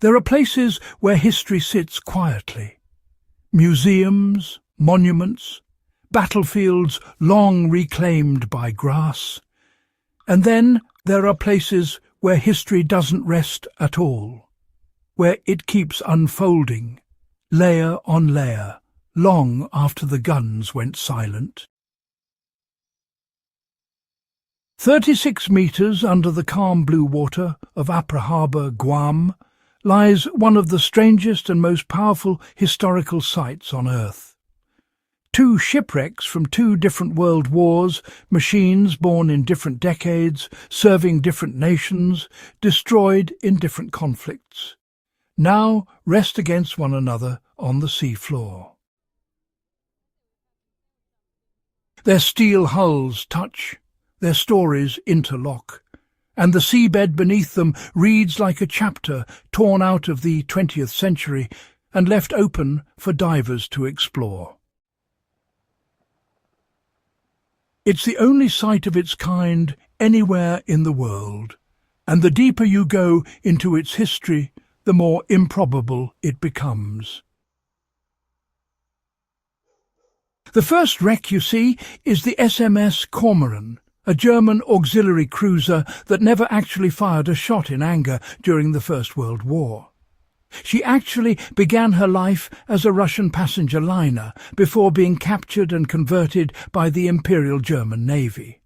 There are places where history sits quietly. Museums, monuments, battlefields long reclaimed by grass. And then there are places where history doesn't rest at all, where it keeps unfolding, layer on layer, long after the guns went silent. 36 metres under the calm blue water of Apra Harbor, Guam, lies one of the strangest and most powerful historical sites on Earth. Two shipwrecks from two different world wars, machines born in different decades, serving different nations, destroyed in different conflicts, now rest against one another on the sea floor. Their steel hulls touch, their stories interlock, and the seabed beneath them reads like a chapter torn out of the 20th century and left open for divers to explore. It's the only site of its kind anywhere in the world, and the deeper you go into its history, the more improbable it becomes. The first wreck you see is the SMS Cormoran, a German auxiliary cruiser that never actually fired a shot in anger during the First World War. She actually began her life as a Russian passenger liner before being captured and converted by the Imperial German Navy.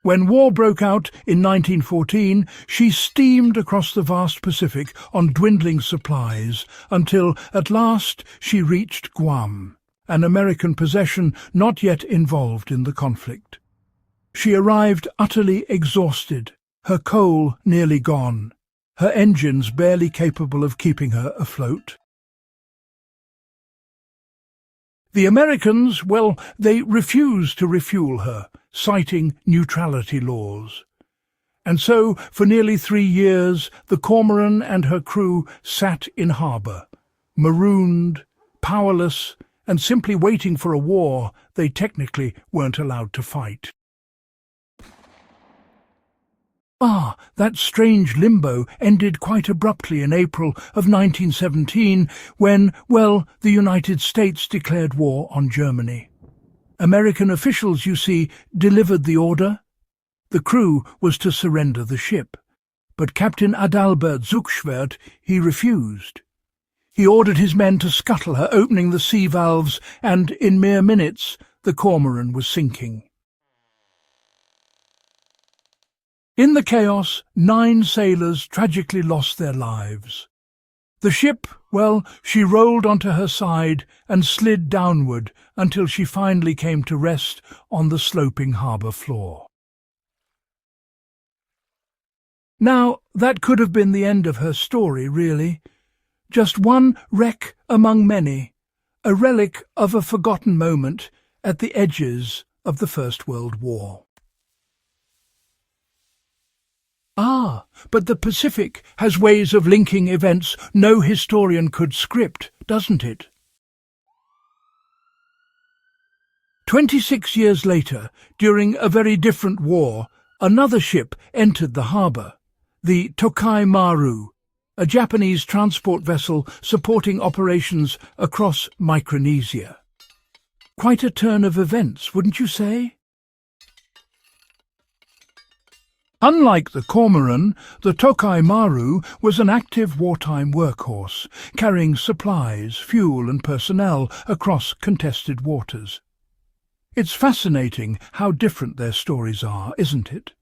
When war broke out in 1914, she steamed across the vast Pacific on dwindling supplies until, at last, she reached Guam, an American possession not yet involved in the conflict. She arrived utterly exhausted, her coal nearly gone, her engines barely capable of keeping her afloat. The Americans, well, they refused to refuel her, citing neutrality laws. And so, for nearly 3 years, the Cormoran and her crew sat in harbour, marooned, powerless, and simply waiting for a war they technically weren't allowed to fight. That strange limbo ended quite abruptly in April of 1917 when, well, the United States declared war on Germany. American officials, you see, delivered the order. The crew was to surrender the ship, but Captain Adalbert Zuckschwert, he refused. He ordered his men to scuttle her, opening the sea valves, and in mere minutes the Cormoran was sinking. In the chaos, 9 sailors tragically lost their lives. The ship, well, she rolled onto her side and slid downward until she finally came to rest on the sloping harbour floor. Now, that could have been the end of her story, really. Just one wreck among many, a relic of a forgotten moment at the edges of the First World War. But the Pacific has ways of linking events no historian could script, doesn't it? 26 years later, during a very different war, another ship entered the harbour, the Tokai Maru, a Japanese transport vessel supporting operations across Micronesia. Quite a turn of events, wouldn't you say? Unlike the Cormoran, the Tokai Maru was an active wartime workhorse, carrying supplies, fuel and personnel across contested waters. It's fascinating how different their stories are, isn't it?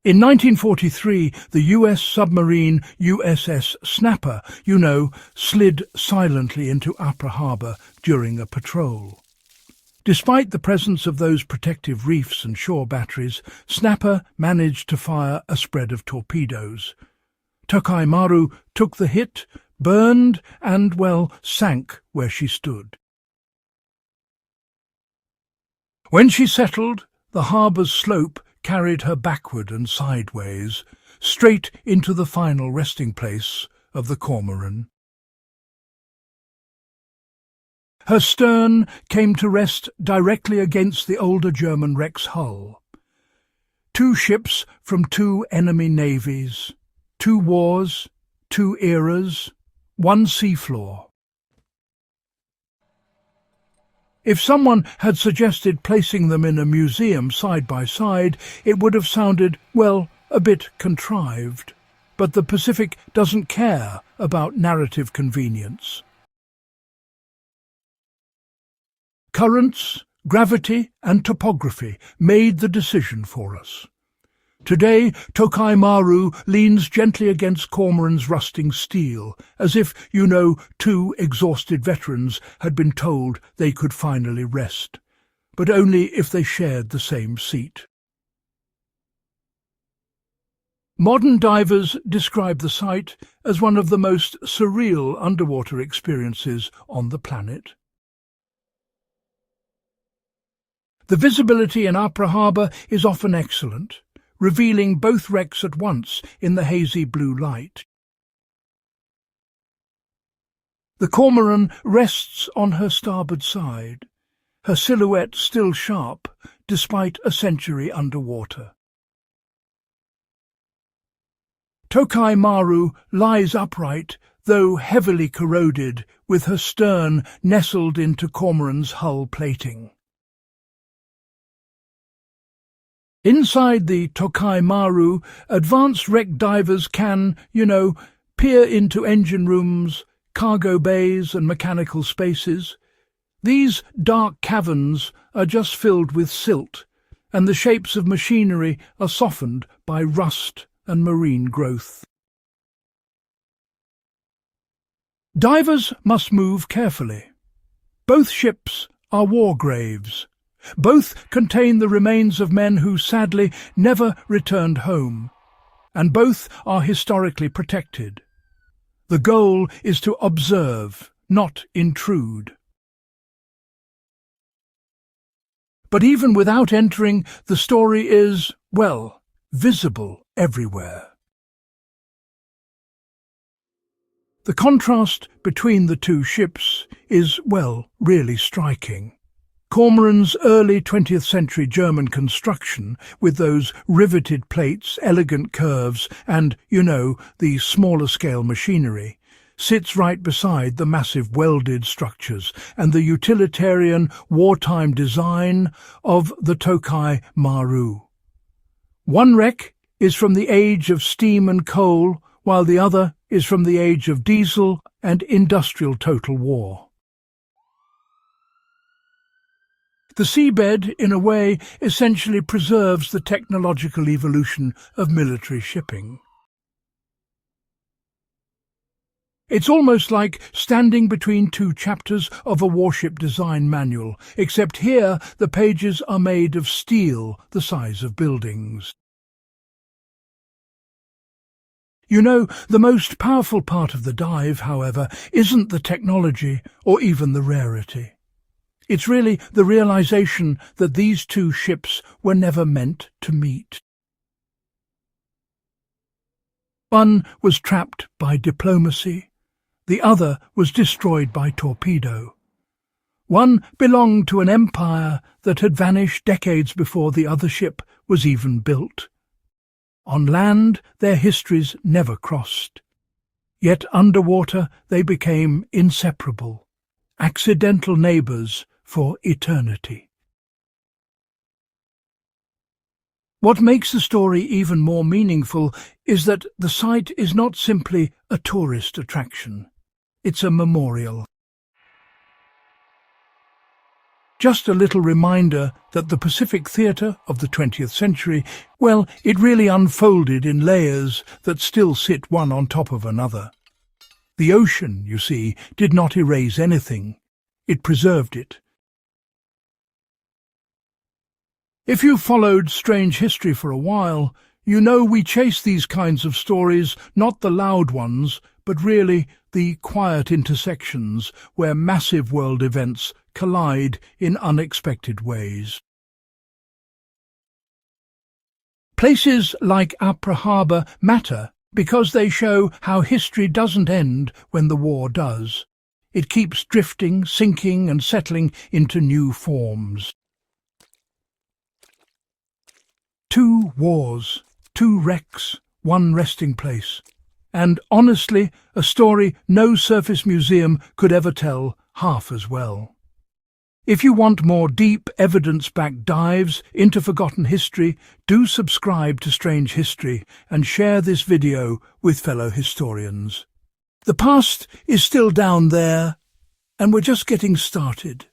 In 1943, the US submarine USS Snapper, slid silently into Apra Harbor during a patrol. Despite the presence of those protective reefs and shore batteries, Snapper managed to fire a spread of torpedoes. Tokai Maru took the hit, burned and, well, sank where she stood. When she settled, the harbour's slope carried her backward and sideways, straight into the final resting place of the Cormoran. Her stern came to rest directly against the older German wreck's hull. Two ships from two enemy navies, two wars, two eras, one seafloor. If someone had suggested placing them in a museum side by side, it would have sounded, well, a bit contrived. But the Pacific doesn't care about narrative convenience. Currents, gravity and topography made the decision for us. Today, Tokai Maru leans gently against Cormoran's rusting steel, as if, two exhausted veterans had been told they could finally rest, but only if they shared the same seat. Modern divers describe the sight as one of the most surreal underwater experiences on the planet. The visibility in Apra Harbor is often excellent, revealing both wrecks at once in the hazy blue light. The Cormoran rests on her starboard side, her silhouette still sharp despite a century underwater. Tokai Maru lies upright, though heavily corroded, with her stern nestled into Cormoran's hull plating. Inside the Tokai Maru, advanced wreck divers can, peer into engine rooms, cargo bays and mechanical spaces. These dark caverns are just filled with silt, and the shapes of machinery are softened by rust and marine growth. Divers must move carefully. Both ships are war graves. Both contain the remains of men who sadly never returned home, and both are historically protected. The goal is to observe, not intrude. But even without entering, the story is, well, visible everywhere. The contrast between the two ships is, well, really striking. Cormoran's early 20th century German construction, with those riveted plates, elegant curves, and, the smaller-scale machinery, sits right beside the massive welded structures and the utilitarian wartime design of the Tokai Maru. One wreck is from the age of steam and coal, while the other is from the age of diesel and industrial total war. The seabed, in a way, essentially preserves the technological evolution of military shipping. It's almost like standing between two chapters of a warship design manual, except here the pages are made of steel the size of buildings. The most powerful part of the dive, however, isn't the technology or even the rarity. It's really the realization that these two ships were never meant to meet. One was trapped by diplomacy, the other was destroyed by torpedo. One belonged to an empire that had vanished decades before the other ship was even built. On land, their histories never crossed. Yet underwater they became inseparable, accidental neighbours for eternity. What makes the story even more meaningful is that the site is not simply a tourist attraction. It's a memorial. Just a little reminder that the Pacific theatre of the 20th century, well, it really unfolded in layers that still sit one on top of another. The ocean, you see, did not erase anything. It preserved it. If you've followed strange history for a while, we chase these kinds of stories, not the loud ones, but really the quiet intersections where massive world events collide in unexpected ways. Places like Apra Harbor matter because they show how history doesn't end when the war does. It keeps drifting, sinking and settling into new forms. Two wars, 2 wrecks, 1 resting place. And honestly, a story no surface museum could ever tell half as well. If you want more deep, evidence-backed dives into forgotten history, do subscribe to Strange History and share this video with fellow historians. The past is still down there, and we're just getting started.